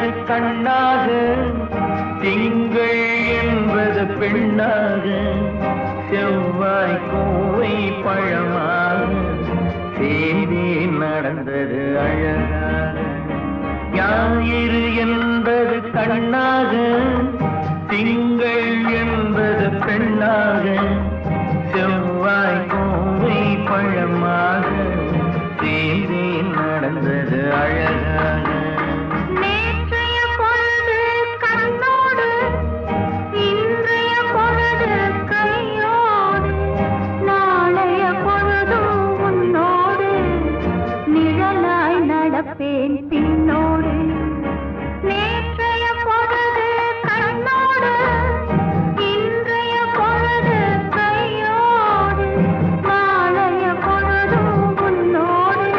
என்பது கண்ணாக, திங்கள் என்பது பெண்ணாக, செவ்வாய் கோவை பழமாக தேதி நடந்தது அழகாக. ஞாயிறு என்பது கண்ணாக, திங்கள் என்பது பெண்ணாக, செவ்வாய் கோவை பழமாக தேதி நடந்தது அழகாக.